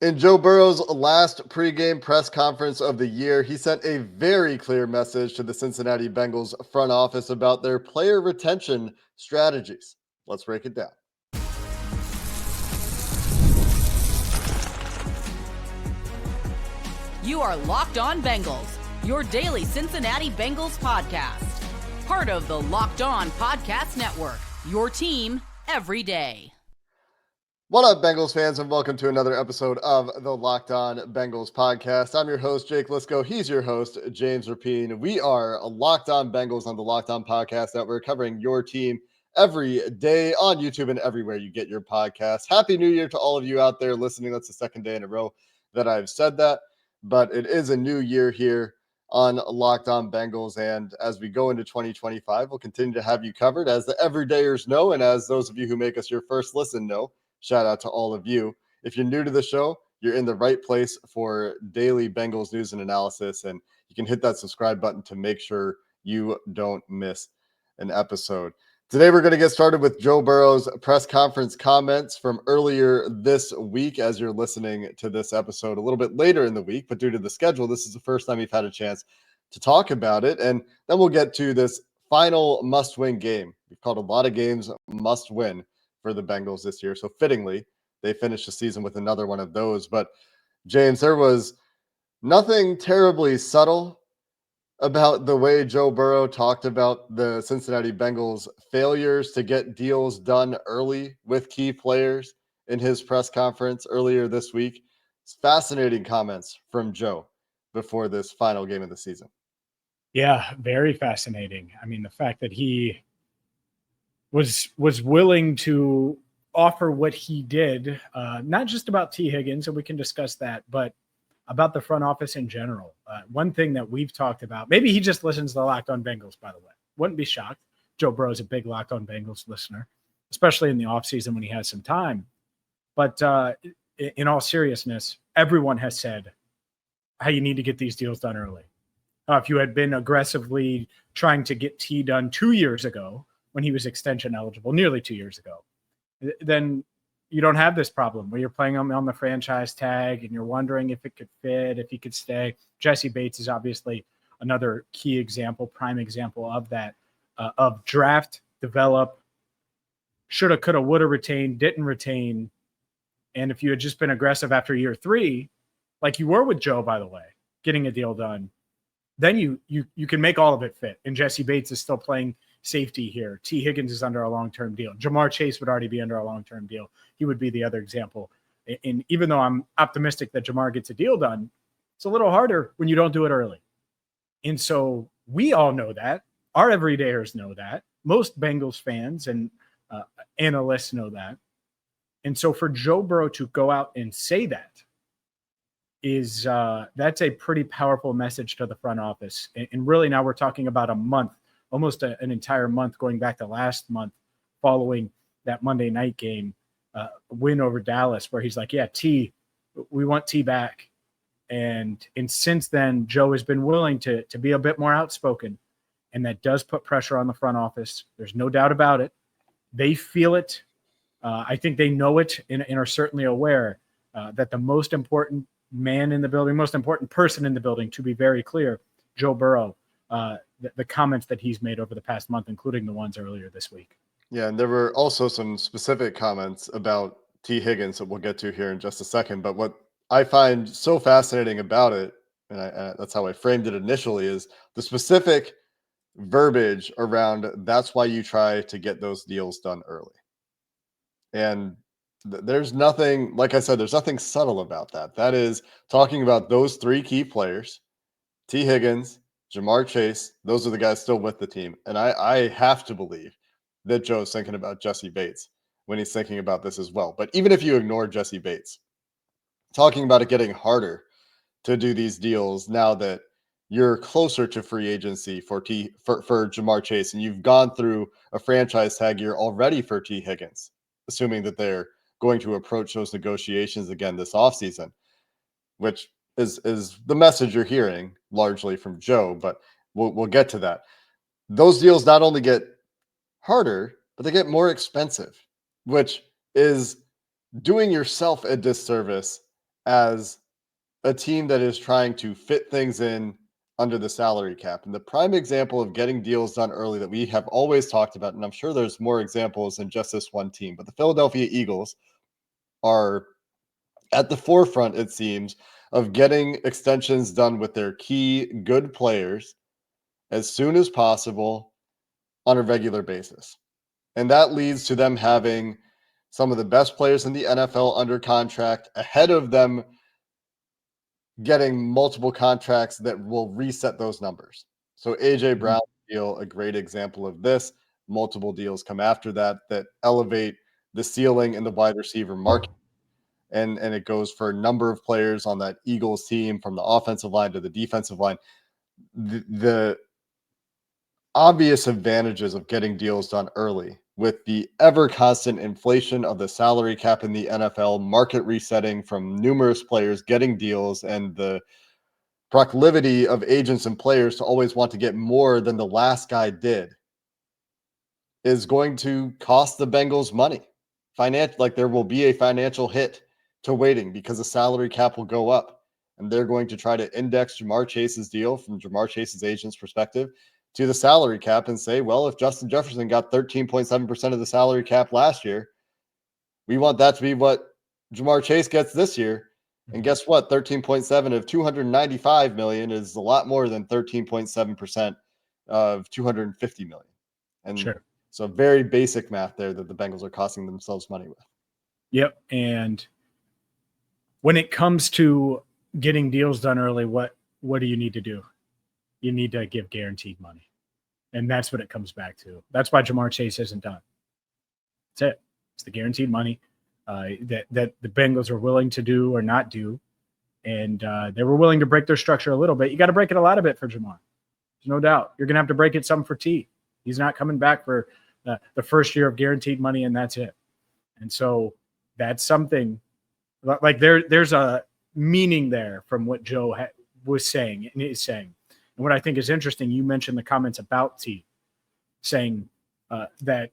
In Joe Burrow's last pregame press conference of the year, he sent a very clear message to the Cincinnati Bengals front office about their player retention strategies. Let's break it down. You are Locked On Bengals, your daily Cincinnati Bengals podcast. Part of the Locked On Podcast Network, your team every day. What up, Bengals fans, and welcome to another episode of the Locked On Bengals podcast. I'm your host, Jake Liscow. He's your host, James Rapien. We are Locked On Bengals on the Locked On Podcast Network, covering your team every day on YouTube and everywhere you get your podcasts. Happy New Year to all of you out there listening. That's the second day in a row that I've said that, but it is a new year here on Locked On Bengals, and as we go into 2025, we'll continue to have you covered, as the everydayers know, and as those of you who make us your first listen know. Shout out to all of you. If you're new to the show, you're in the right place for daily Bengals news and analysis, and you can hit that subscribe button to make sure you don't miss an episode. Today, we're going to get started with Joe Burrow's press conference comments from earlier this week, as you're listening to this episode a little bit later in the week, but due to the schedule, this is the first time we've had a chance to talk about it, and then we'll get to this final must-win game. We've called a lot of games must-win for the Bengals this year. So fittingly, they finished the season with another one of those. But James, there was nothing terribly subtle about the way Joe Burrow talked about the Cincinnati Bengals' failures to get deals done early with key players in his press conference earlier this week. It's fascinating comments from Joe before this final game of the season. Yeah, very fascinating. I mean, the fact that he was willing to offer what he did, not just about T. Higgins, and we can discuss that, but about the front office in general. One thing that we've talked about, maybe he just listens to the Locked On Bengals, by the way. Wouldn't be shocked. Joe Burrow is a big Locked On Bengals listener, especially in the offseason when he has some time. But in all seriousness, everyone has said how you need to get these deals done early. If you had been aggressively trying to get T done 2 years ago, when he was extension eligible, nearly 2 years ago, then you don't have this problem where you're playing him on the franchise tag and you're wondering if it could fit, if he could stay. Jesse Bates is obviously another key example, prime example of that, of draft, develop, shoulda, coulda, woulda retain, didn't retain. And if you had just been aggressive after year 3, like you were with Joe, by the way, getting a deal done, then you can make all of it fit. And Jesse Bates is still playing safety here. T. Higgins is under a long-term deal. Jamar Chase would already be under a long-term deal. He would be the other example. And even though I'm optimistic that Jamar gets a deal done, it's a little harder when you don't do it early. And so we all know that. Our everydayers know that. Most Bengals fans and analysts know that. And so for Joe Burrow to go out and say that is that's a pretty powerful message to the front office. And really now we're talking about a month, almost an entire month going back to last month following that Monday night game win over Dallas, where he's like, yeah, T, we want T back. And since then, Joe has been willing to be a bit more outspoken, and that does put pressure on the front office. There's no doubt about it. They feel it. I think they know it and are certainly aware that the most important man in the building, most important person in the building, to be very clear, Joe Burrow, the comments that he's made over the past month, including the ones earlier this week. Yeah, and there were also some specific comments about T. Higgins that we'll get to here in just a second. But what I find so fascinating about it, and that's how I framed it initially, is the specific verbiage around that's why you try to get those deals done early. And there's nothing, like I said, there's nothing subtle about that. That is talking about those 3 key players, T. Higgins, Jamar Chase. Those are the guys still with the team. And I have to believe that Joe's thinking about Jesse Bates when he's thinking about this as well. But even if you ignore Jesse Bates, talking about it getting harder to do these deals now that you're closer to free agency for Jamar Chase, and you've gone through a franchise tag year already for T. Higgins, assuming that they're going to approach those negotiations again this offseason, which is the message you're hearing largely from Joe, but we'll get to that. Those deals not only get harder, but they get more expensive, which is doing yourself a disservice as a team that is trying to fit things in under the salary cap. And the prime example of getting deals done early that we have always talked about, and I'm sure there's more examples than just this one team, but the Philadelphia Eagles are at the forefront, it seems, of getting extensions done with their key good players as soon as possible on a regular basis. And that leads to them having some of the best players in the NFL under contract ahead of them getting multiple contracts that will reset those numbers. So AJ Brown deal, a great example of this. Multiple deals come after that elevate the ceiling in the wide receiver market. And it goes for a number of players on that Eagles team, from the offensive line to the defensive line. The obvious advantages of getting deals done early, with the ever constant inflation of the salary cap in the NFL, market resetting from numerous players getting deals, and the proclivity of agents and players to always want to get more than the last guy did, is going to cost the Bengals money. Like, there will be a financial hit to waiting because the salary cap will go up, and they're going to try to index Ja'Marr Chase's deal from Ja'Marr Chase's agent's perspective to the salary cap and say, well, if Justin Jefferson got 13.7% of the salary cap last year, we want that to be what Ja'Marr Chase gets this year. And guess what? 13.7 of 295 million is a lot more than 13.7% of 250 million. And so very basic math there that the Bengals are costing themselves money with. Yep. And when it comes to getting deals done early, what do you need to do? You need to give guaranteed money. And that's what it comes back to. That's why Ja'Marr Chase isn't done. That's it. It's the guaranteed money that the Bengals are willing to do or not do. And they were willing to break their structure a little bit. You got to break it a lot of it for Ja'Marr. There's no doubt. You're going to have to break it some for T. He's not coming back for the first year of guaranteed money, and that's it. And so that's something like there's a meaning there from what Joe was saying and is saying. And what I think is interesting, you mentioned the comments about T, saying that,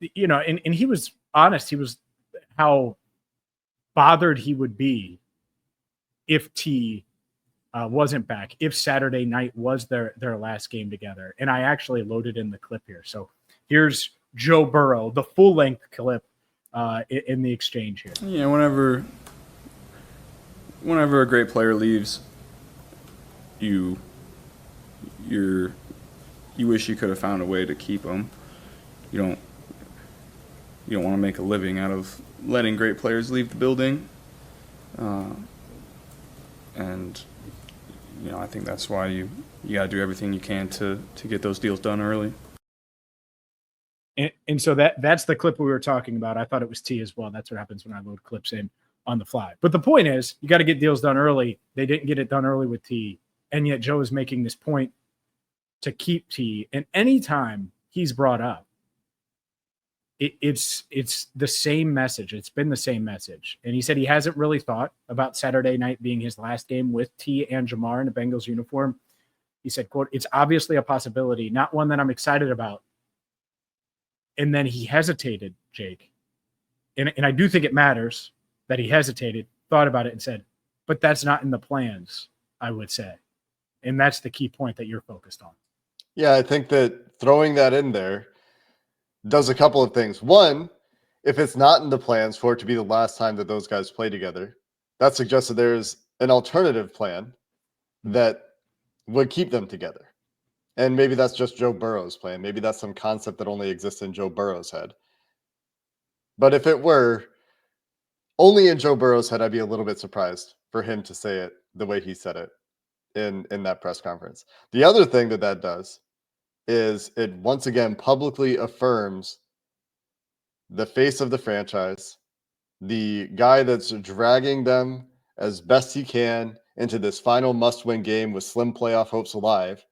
and he was honest. He was how bothered he would be if T wasn't back, if Saturday night was their last game together. And I actually loaded in the clip here. So here's Joe Burrow, the full-length clip in the exchange here. Yeah, whenever a great player leaves, you wish you could have found a way to keep them. You don't want to make a living out of letting great players leave the building. And I think that's why you got to do everything you can to get those deals done early. And so that's the clip we were talking about. I thought it was T as well. That's what happens when I load clips in on the fly. But the point is, you got to get deals done early. They didn't get it done early with T. And yet Joe is making this point to keep T. And anytime he's brought up, it's the same message. It's been the same message. And he said he hasn't really thought about Saturday night being his last game with T and Ja'Marr in a Bengals uniform. He said, quote, "It's obviously a possibility, not one that I'm excited about." And then he hesitated, Jake. And I do think it matters that he hesitated, thought about it, and said, but that's not in the plans, I would say. And that's the key point that you're focused on. Yeah, I think that throwing that in there does a couple of things. One, if it's not in the plans for it to be the last time that those guys play together, that suggests that there's an alternative plan that would keep them together. And maybe that's just Joe Burrow's plan. Maybe that's some concept that only exists in Joe Burrow's head. But if it were only in Joe Burrow's head, I'd be a little bit surprised for him to say it the way he said it in that press conference. The other thing that does is it once again publicly affirms the face of the franchise, the guy that's dragging them as best he can into this final must-win game with slim playoff hopes alive,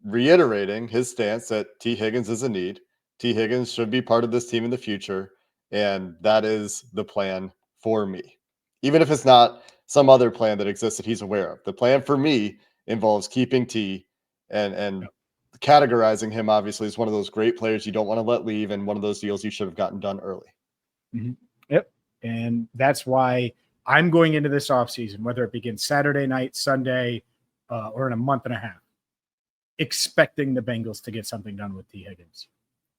reiterating his stance that T. Higgins is a need. T. Higgins should be part of this team in the future, and that is the plan for me. Even if it's not some other plan that exists that he's aware of. The plan for me involves keeping T and categorizing him, obviously, as one of those great players you don't want to let leave, and one of those deals you should have gotten done early. Mm-hmm. Yep. And that's why I'm going into this offseason, whether it begins Saturday night, Sunday, or in a month and a half, expecting the Bengals to get something done with T. Higgins.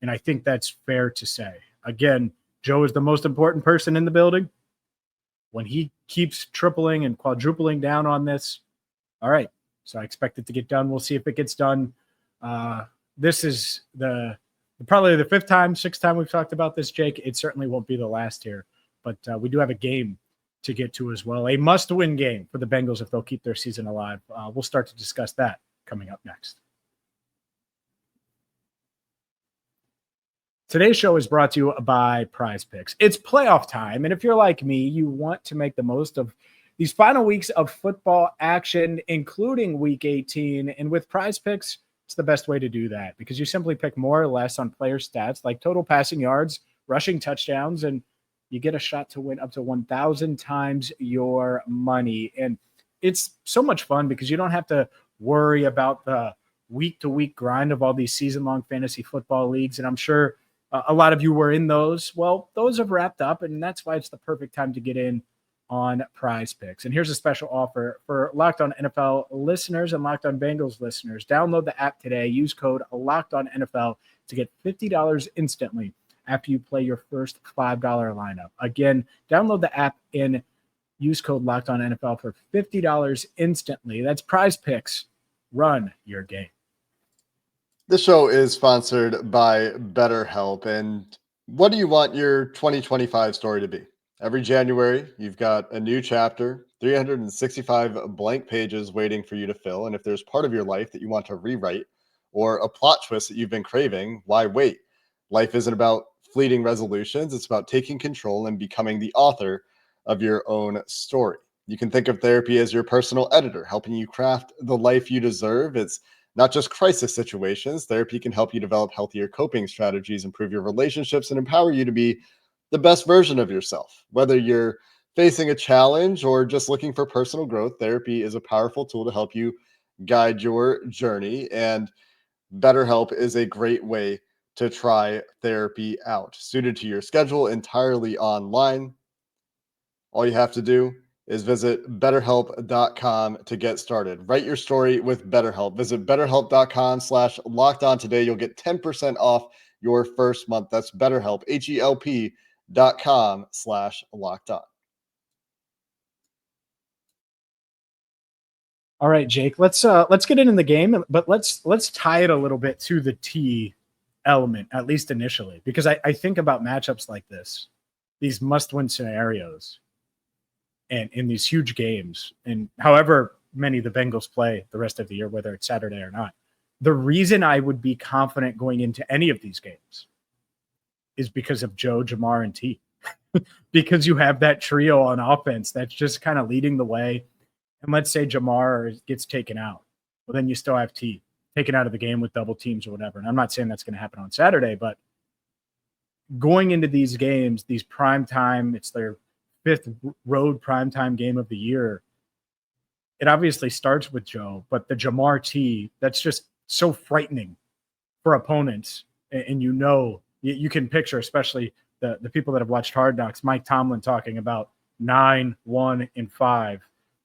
And I think that's fair to say. Again, Joe is the most important person in the building. When he keeps tripling and quadrupling down on this, all right, so I expect it to get done. We'll see if it gets done. This is probably the sixth time we've talked about this, Jake. It certainly won't be the last here, but we do have a game to get to as well. A must-win game for the Bengals if they'll keep their season alive. We'll start to discuss that coming up next. Today's show is brought to you by PrizePicks. It's playoff time, and if you're like me, you want to make the most of these final weeks of football action, including Week 18. And with PrizePicks, it's the best way to do that because you simply pick more or less on player stats like total passing yards, rushing touchdowns, and you get a shot to win up to 1,000 times your money. And it's so much fun because you don't have to worry about the week-to-week grind of all these season-long fantasy football leagues. And I'm sure a lot of you were in those. Well, those have wrapped up, and that's why it's the perfect time to get in on PrizePicks. And here's a special offer for Locked On NFL listeners and Locked On Bengals listeners. Download the app today. Use code LOCKEDONNFL to get $50 instantly after you play your first $5 lineup. Again, download the app and use code LOCKEDONNFL for $50 instantly. That's PrizePicks. Run your game. This show is sponsored by BetterHelp. And what do you want your 2025 story to be? Every January, you've got a new chapter, 365 blank pages waiting for you to fill. And if there's part of your life that you want to rewrite or a plot twist that you've been craving, why wait? Life isn't about fleeting resolutions. It's about taking control and becoming the author of your own story. You can think of therapy as your personal editor, helping you craft the life you deserve. It's not just crisis situations. Therapy can help you develop healthier coping strategies, improve your relationships, and empower you to be the best version of yourself. Whether you're facing a challenge or just looking for personal growth, therapy is a powerful tool to help you guide your journey. And BetterHelp is a great way to try therapy out. Suited to your schedule, entirely online. All you have to do is visit BetterHelp.com to get started. Write your story with BetterHelp. Visit BetterHelp.com/LockedOn today. You'll get 10% off your first month. That's BetterHelp, HELP.com/LockedOn. All right, Jake, let's get in the game, but let's tie it a little bit to the T element, at least initially, because I think about matchups like this, these must-win scenarios, and in these huge games, and however many the Bengals play the rest of the year, whether it's Saturday or not. The reason I would be confident going into any of these games is because of Joe, Jamar, and T. Because you have that trio on offense that's just kind of leading the way. And let's say Jamar gets taken out. Well, then you still have T taken out of the game with double teams or whatever. And I'm not saying that's going to happen on Saturday, but going into these games, these prime time, it's their 5th road primetime game of the year. It obviously starts with Joe, but the Jamar T, that's just so frightening for opponents. And you can picture, especially the people that have watched Hard Knocks, Mike Tomlin talking about 9, 1, and 5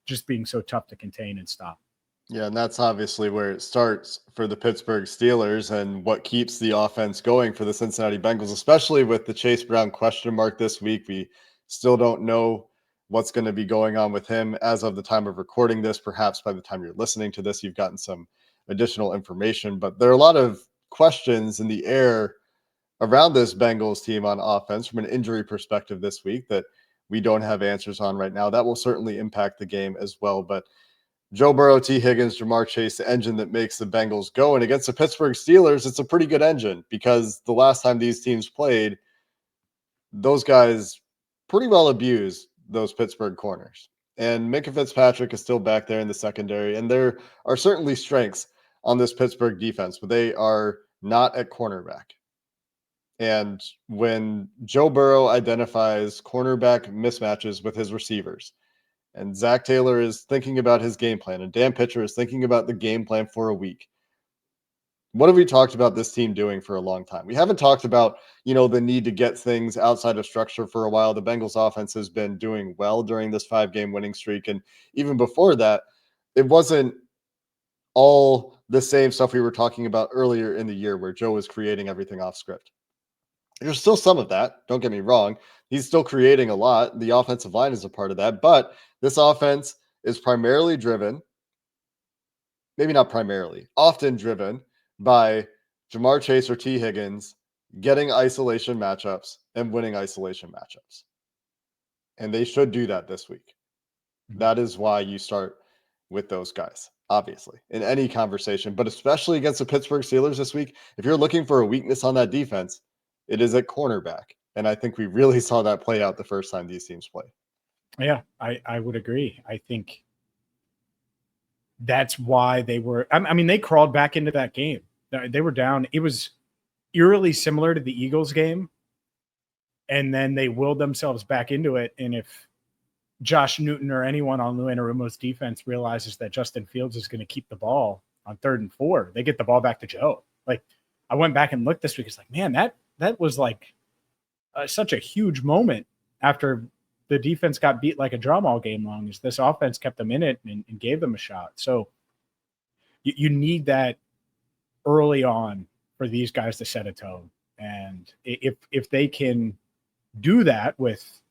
just being so tough to contain and stop. Yeah, and that's obviously where it starts for the Pittsburgh Steelers and what keeps the offense going for the Cincinnati Bengals, especially with the Chase Brown question mark this week. We still don't know what's going to be going on with him as of the time of recording this. Perhaps by the time you're listening to this, you've gotten some additional information. But there are a lot of questions in the air around this Bengals team on offense from an injury perspective this week that we don't have answers on right now. That will certainly impact the game as well. But Joe Burrow, T. Higgins, Jamar Chase, the engine that makes the Bengals go. And against the Pittsburgh Steelers, it's a pretty good engine because the last time these teams played, those guys pretty well abused those Pittsburgh corners. And Minka Fitzpatrick is still back there in the secondary. And there are certainly strengths on this Pittsburgh defense, but they are not at cornerback. And when Joe Burrow identifies cornerback mismatches with his receivers, and Zach Taylor is thinking about his game plan, and Dan Pitcher is thinking about the game plan for a week, what have we talked about this team doing for a long time? We haven't talked about, the need to get things outside of structure for a while. The Bengals offense has been doing well during this 5-game winning streak. And even before that, it wasn't all the same stuff we were talking about earlier in the year where Joe was creating everything off script. There's still some of that. Don't get me wrong. He's still creating a lot. The offensive line is a part of that, but this offense is primarily driven, maybe not primarily, often driven by Jamar Chase or T. Higgins getting isolation matchups and winning isolation matchups. And they should do that this week. That is why you start with those guys, obviously, in any conversation, but especially against the Pittsburgh Steelers this week. If you're looking for a weakness on that defense, it is at cornerback. And I think we really saw that play out the first time these teams play. Yeah, I would agree. I think that's why they were, they crawled back into that game. They were down. It was eerily similar to the Eagles game. And then they willed themselves back into it. And if Josh Newton or anyone on Lou Anarumo's defense realizes that Justin Fields is going to keep the ball on 3rd and 4, they get the ball back to Joe. Like, I went back and looked this week. It's like, man, that was like such a huge moment after the defense got beat like a drum all game long, as this offense kept them in it and gave them a shot. So you need that early on for these guys to set a tone. And if they can do that with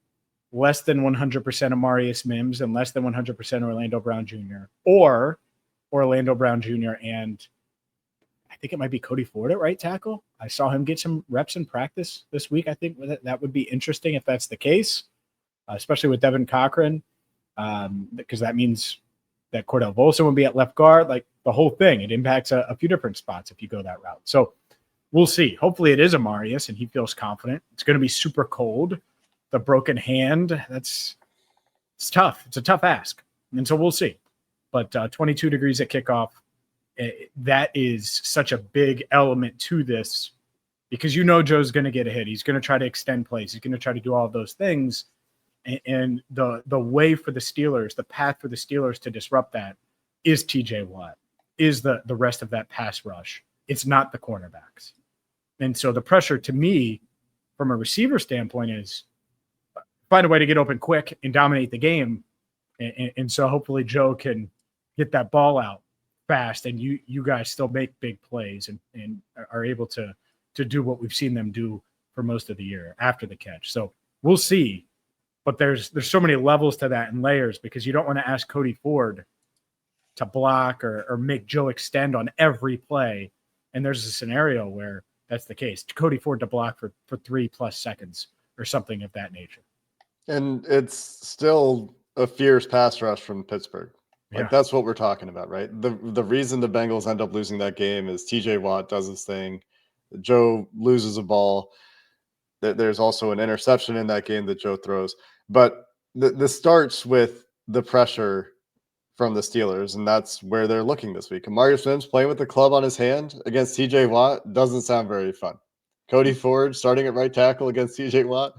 less than 100% Amarius Mims and less than 100% Orlando Brown Jr. or Orlando Brown Jr. and I think it might be Cody Ford at right tackle. I saw him get some reps in practice this week. I think that would be interesting if that's the case, especially with Devin Cochran, because that means that Cordell Volson would be at left guard. Like, the whole thing, it impacts a few different spots if you go that route. So we'll see. Hopefully it is Amarius and he feels confident. It's going to be super cold. The broken hand, it's tough. It's a tough ask. And so we'll see. But 22 degrees at kickoff, that is such a big element to this, because Joe's going to get a hit. He's going to try to extend plays. He's going to try to do all of those things. And the way for the Steelers, the path for the Steelers to disrupt that is TJ Watt, is the rest of that pass rush. It's not the cornerbacks. And so the pressure to me from a receiver standpoint is find a way to get open quick and dominate the game. And so hopefully Joe can get that ball out fast and you guys still make big plays and are able to do what we've seen them do for most of the year after the catch. So we'll see. But there's so many levels to that and layers, because you don't want to ask Cody Ford to block or make Joe extend on every play. And there's a scenario where that's the case. Cody Ford to block for 3+ seconds or something of that nature. And it's still a fierce pass rush from Pittsburgh. That's what we're talking about, right? The reason the Bengals end up losing that game is TJ Watt does his thing. Joe loses a ball. There's also an interception in that game that Joe throws. But this starts with the pressure from the Steelers, and that's where they're looking this week. Amarius Mims playing with the club on his hand against TJ Watt doesn't sound very fun. Cody Ford starting at right tackle against TJ Watt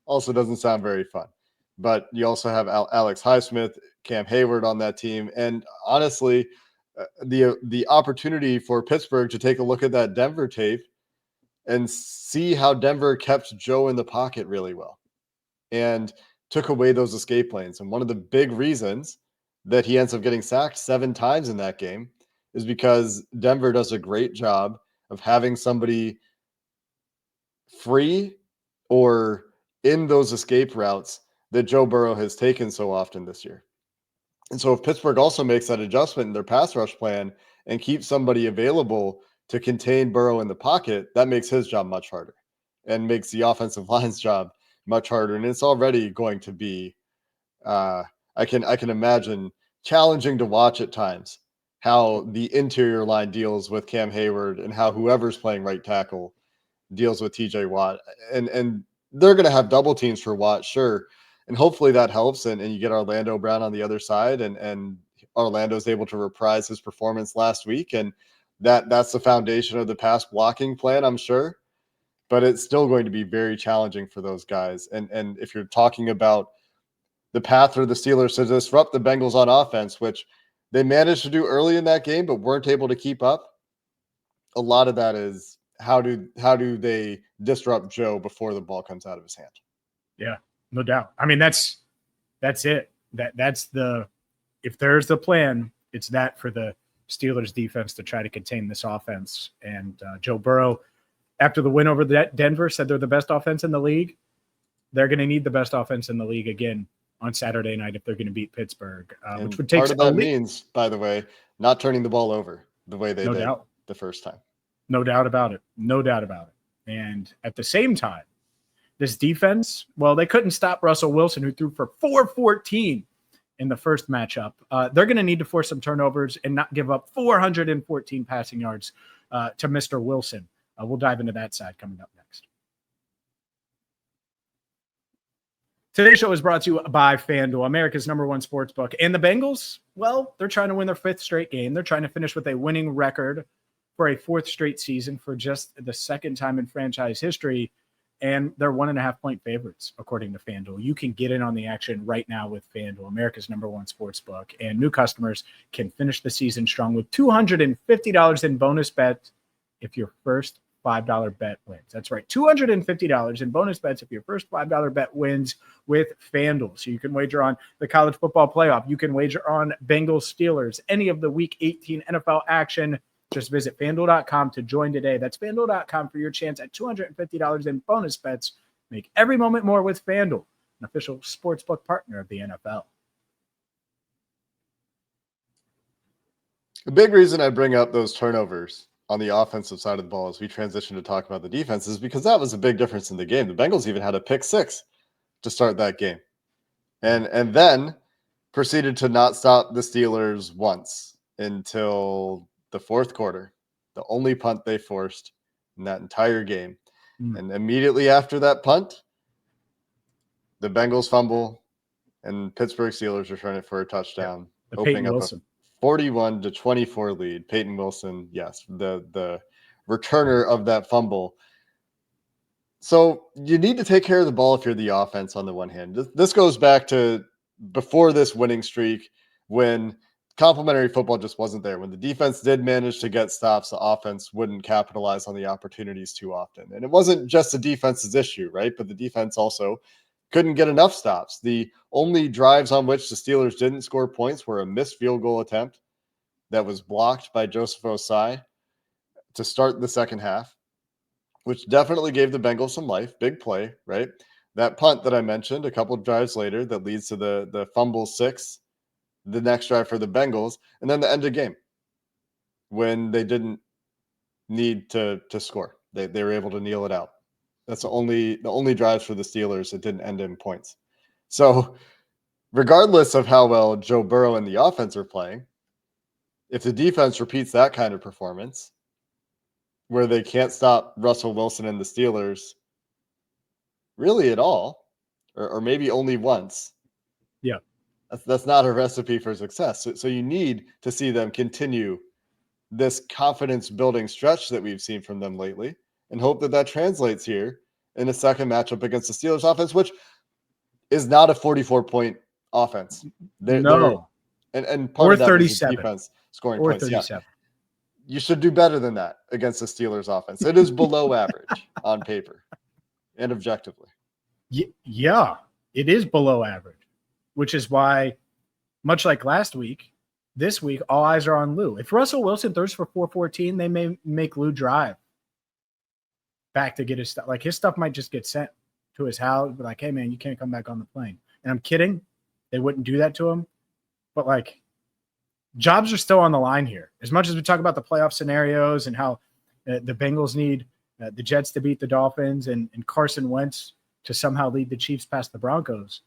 also doesn't sound very fun. But you also have Alex Highsmith, Cam Hayward on that team. And honestly, the opportunity for Pittsburgh to take a look at that Denver tape and see how Denver kept Joe in the pocket really well and took away those escape lanes. And one of the big reasons that he ends up getting sacked 7 times in that game is because Denver does a great job of having somebody free or in those escape routes that Joe Burrow has taken so often this year. And so if Pittsburgh also makes that adjustment in their pass rush plan and keeps somebody available to contain Burrow in the pocket, that makes his job much harder and makes the offensive line's job much harder. And it's already going to be, I can imagine, challenging to watch at times how the interior line deals with Cam Hayward and how whoever's playing right tackle deals with TJ Watt. And they're going to have double teams for Watt, sure. And hopefully that helps. And you get Orlando Brown on the other side, and Orlando's able to reprise his performance last week. And that's the foundation of the pass blocking plan, I'm sure. But it's still going to be very challenging for those guys. And if you're talking about the path for the Steelers to disrupt the Bengals on offense, which they managed to do early in that game but weren't able to keep up, a lot of that is how do they disrupt Joe before the ball comes out of his hand? Yeah, no doubt. I mean, that's it. That's if there's the plan, it's that for the Steelers defense to try to contain this offense. And Joe Burrow, after the win over Denver, said they're the best offense in the league. They're going to need the best offense in the league again on Saturday night if they're going to beat Pittsburgh, which would take part of that means, by the way, not turning the ball over the way they did the first time. No doubt about it. No doubt about it. And at the same time, this defense, well, they couldn't stop Russell Wilson, who threw for 414 in the first matchup. They're going to need to force some turnovers and not give up 414 passing yards to Mr. Wilson. We'll dive into that side coming up next. Today's show is brought to you by FanDuel, America's #1 sportsbook. And the Bengals, well, they're trying to win their 5th straight game. They're trying to finish with a winning record for a 4th straight season for just the 2nd time in franchise history. And they're 1.5-point favorites, according to FanDuel. You can get in on the action right now with FanDuel, America's #1 sportsbook. And new customers can finish the season strong with $250 in bonus bets if your first $5 bet wins. That's right, $250 in bonus bets if your first $5 bet wins with FanDuel. So you can wager on the college football playoff. You can wager on Bengals Steelers, any of the Week 18 NFL action. Just visit FanDuel.com to join today. That's FanDuel.com for your chance at $250 in bonus bets. Make every moment more with FanDuel, an official sportsbook partner of the NFL. The big reason I bring up those turnovers on the offensive side of the ball as we transition to talk about the defense is because that was a big difference in the game. The Bengals even had a pick 6 to start that game. And then proceeded to not stop the Steelers once until the 4th quarter, the only punt they forced in that entire game. And immediately after that punt, the Bengals fumble and Pittsburgh Steelers return it for a touchdown, opening up a 41-24 lead. Peyton Wilson, yes, the returner of that fumble. So you need to take care of the ball if you're the offense on the one hand. This goes back to before this winning streak when complementary football just wasn't there. When the defense did manage to get stops, the offense wouldn't capitalize on the opportunities too often. And it wasn't just the defense's issue, right? But the defense also couldn't get enough stops. The only drives on which the Steelers didn't score points were a missed field goal attempt that was blocked by Joseph Osai to start the second half, which definitely gave the Bengals some life. Big play, right? That punt that I mentioned a couple of drives later that leads to the fumble 6, the next drive for the Bengals, and then the end of game when they didn't need to score. They were able to kneel it out. That's the only drives for the Steelers that didn't end in points. So regardless of how well Joe Burrow and the offense are playing, if the defense repeats that kind of performance where they can't stop Russell Wilson and the Steelers really at all, or maybe only once, yeah, that's not a recipe for success. So you need to see them continue this confidence-building stretch that we've seen from them lately and hope that translates here in a second matchup against the Steelers offense, which is not a 44-point offense. And part of that is the defense scoring or points. 37. Yeah. You should do better than that against the Steelers offense. It is below average on paper and objectively. Yeah, it is below average, which is why, much like last week, this week, all eyes are on Lou. If Russell Wilson throws for 414, they may make Lou drive back to get his stuff. Like, his stuff might just get sent to his house. But like, hey, man, you can't come back on the plane. And I'm kidding. They wouldn't do that to him. But, like, jobs are still on the line here. As much as we talk about the playoff scenarios and how the Bengals need the Jets to beat the Dolphins and Carson Wentz to somehow lead the Chiefs past the Broncos,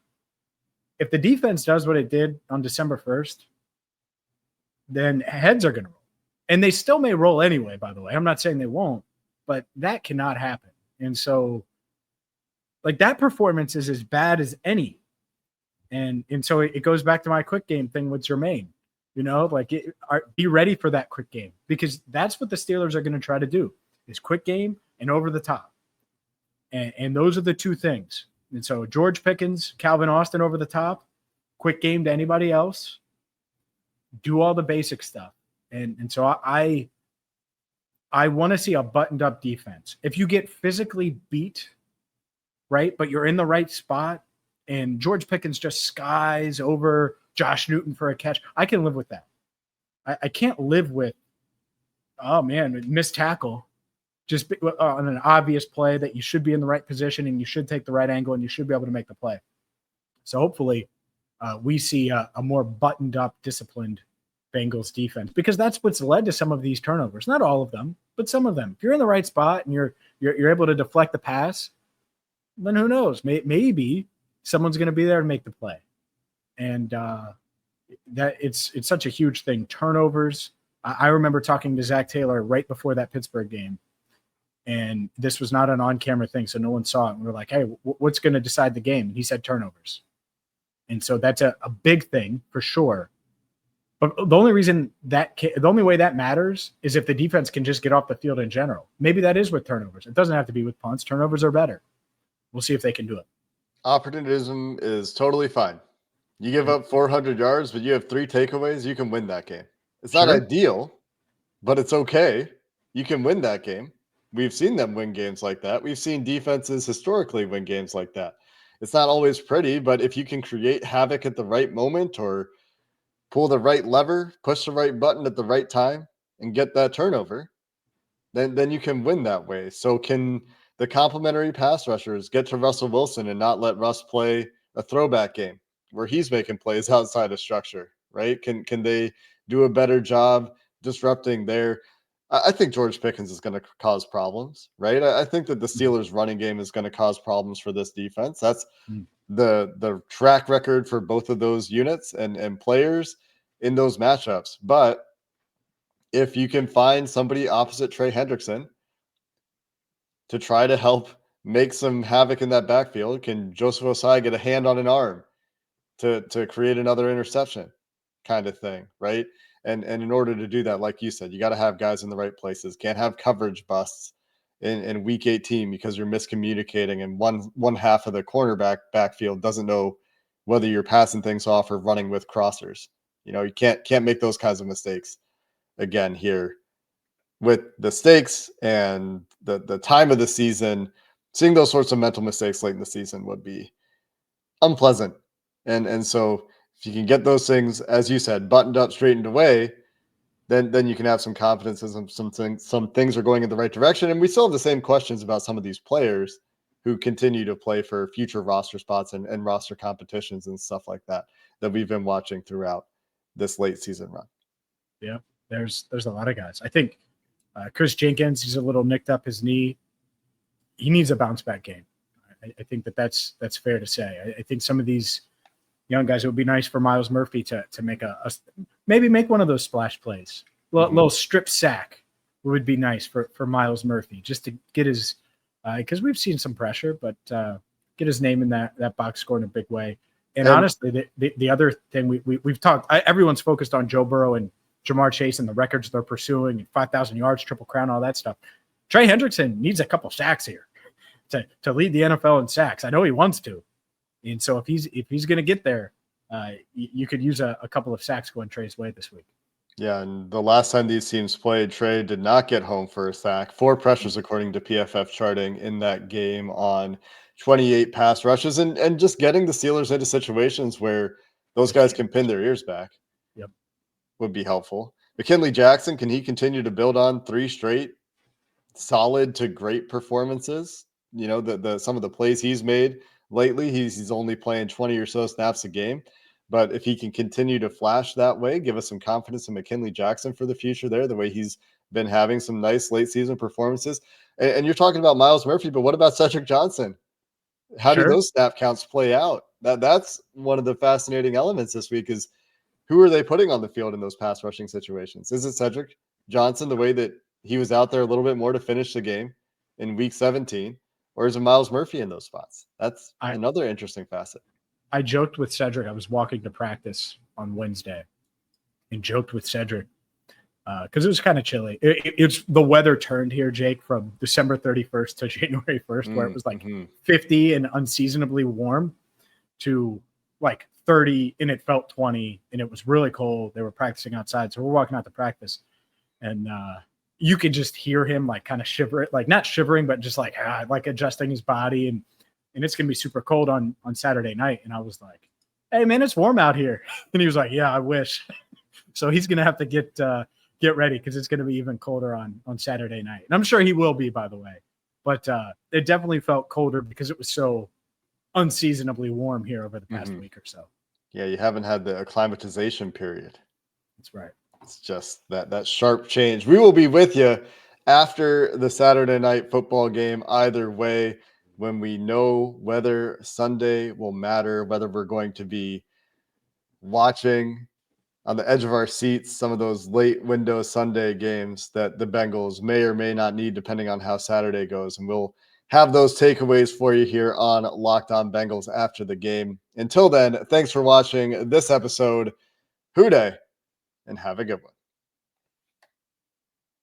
if the defense does what it did on December 1st, then heads are going to roll. And they still may roll anyway, by the way. I'm not saying they won't, but that cannot happen. And so, like, that performance is as bad as any. And so it goes back to my quick game thing with Jermaine. You know, like, be ready for that quick game, because that's what the Steelers are going to try to do, is quick game and over the top. And those are the two things. And so George Pickens, Calvin Austin over the top, quick game to anybody else, do all the basic stuff. And so I I want to see a buttoned up defense. If you get physically beat, right, but you're in the right spot and George Pickens just skies over Josh Newton for a catch, I can live with that. I can't live with, oh man, missed tackle just on an obvious play that you should be in the right position and you should take the right angle and you should be able to make the play. So hopefully we see a more buttoned up, disciplined Bengals defense, because that's what's led to some of these turnovers. Not all of them, but some of them. If you're in the right spot and you're able to deflect the pass, then who knows? Maybe someone's going to be there to make the play. And that it's such a huge thing. Turnovers. I remember talking to Zach Taylor right before that Pittsburgh game, and this was not an on-camera thing, so no one saw it. And we were like, hey, what's going to decide the game? And he said turnovers. And so that's a big thing for sure. But the only way that matters is if the defense can just get off the field in general. Maybe that is with turnovers. It doesn't have to be with punts. Turnovers are better. We'll see if they can do it. Opportunism is totally fine. You give up 400 yards, but you have 3 takeaways, you can win that game. It's not ideal, but it's okay. You can win that game. We've seen them win games like that. We've seen defenses historically win games like that. It's not always pretty, but if you can create havoc at the right moment or pull the right lever, push the right button at the right time, and get that turnover, then you can win that way. So can the complimentary pass rushers get to Russell Wilson and not let Russ play a throwback game where he's making plays outside of structure, right? Can they do a better job disrupting their – I think George Pickens is going to cause problems, right? I think that the Steelers' running game is going to cause problems for this defense. That's the track record for both of those units and players in those matchups. But if you can find somebody opposite Trey Hendrickson to try to help make some havoc in that backfield, can Joseph Osai get a hand on an arm to create another interception kind of thing, right? And in order to do that, like you said, you got to have guys in the right places. Can't have coverage busts in week 18 because you're miscommunicating and one half of the cornerback backfield doesn't know whether you're passing things off or running with crossers. You can't make those kinds of mistakes again here with the stakes and the time of the season. Seeing those sorts of mental mistakes late in the season would be unpleasant. And so if you can get those things, as you said, buttoned up, straightened away, then you can have some confidence and some things are going in the right direction. And we still have the same questions about some of these players who continue to play for future roster spots and roster competitions and stuff like that we've been watching throughout this late season run. Yeah, there's a lot of guys. I think Chris Jenkins, he's a little nicked up his knee. He needs a bounce back game. I think that's fair to say. I think some of these young guys, it would be nice for Myles Murphy to make maybe make one of those splash plays. Little strip sack would be nice for Myles Murphy, just to get his because we've seen some pressure, but get his name in that box score in a big way. And honestly, the other thing we've talked, everyone's focused on Joe Burrow and Jamar Chase and the records they're pursuing, and 5,000 yards, Triple Crown, all that stuff. Trey Hendrickson needs a couple sacks here to lead the NFL in sacks. I know he wants to. And so if he's going to get there, you could use a couple of sacks going Trey's way this week. Yeah, and the last time these teams played, Trey did not get home for a sack. 4 pressures, according to PFF charting, in that game on 28 pass rushes. And just getting the Steelers into situations where those guys can pin their ears back would be helpful. McKinley Jackson, can he continue to build on 3 straight solid to great performances? Some of the plays he's made lately, he's only playing 20 or so snaps a game. But if he can continue to flash that way, give us some confidence in McKinley Jackson for the future there, the way he's been having some nice late season performances. And you're talking about Myles Murphy, but what about Cedric Johnson? How do those snap counts play out? That's one of the fascinating elements this week is who are they putting on the field in those pass rushing situations? Is it Cedric Johnson, the way that he was out there a little bit more to finish the game in week 17? Or is it Myles Murphy in those spots? That's another interesting facet. I joked with Cedric. I was walking to practice on Wednesday and joked with Cedric because it was kind of chilly. It's the weather turned here, Jake, from December 31st to January 1st, where it was like 50 and unseasonably warm to like 30 and it felt 20 and it was really cold. They were practicing outside. So we're walking out to practice and you could just hear him like kind of shiver, like not shivering, but just like adjusting his body. And it's going to be super cold on Saturday night. And I was like, hey man, it's warm out here. And he was like, yeah, I wish. So he's going to have to get ready, because it's going to be even colder on Saturday night. And I'm sure he will be, by the way. But it definitely felt colder because it was so unseasonably warm here over the past week or so. Yeah, you haven't had the acclimatization period. That's right. It's just that sharp change. We will be with you after the Saturday night football game either way, when we know whether Sunday will matter, whether we're going to be watching on the edge of our seats some of those late window Sunday games that the Bengals may or may not need, depending on how Saturday goes. And we'll have those takeaways for you here on Locked On Bengals after the game. Until then, thanks for watching this episode. Hoo day, and have a good one.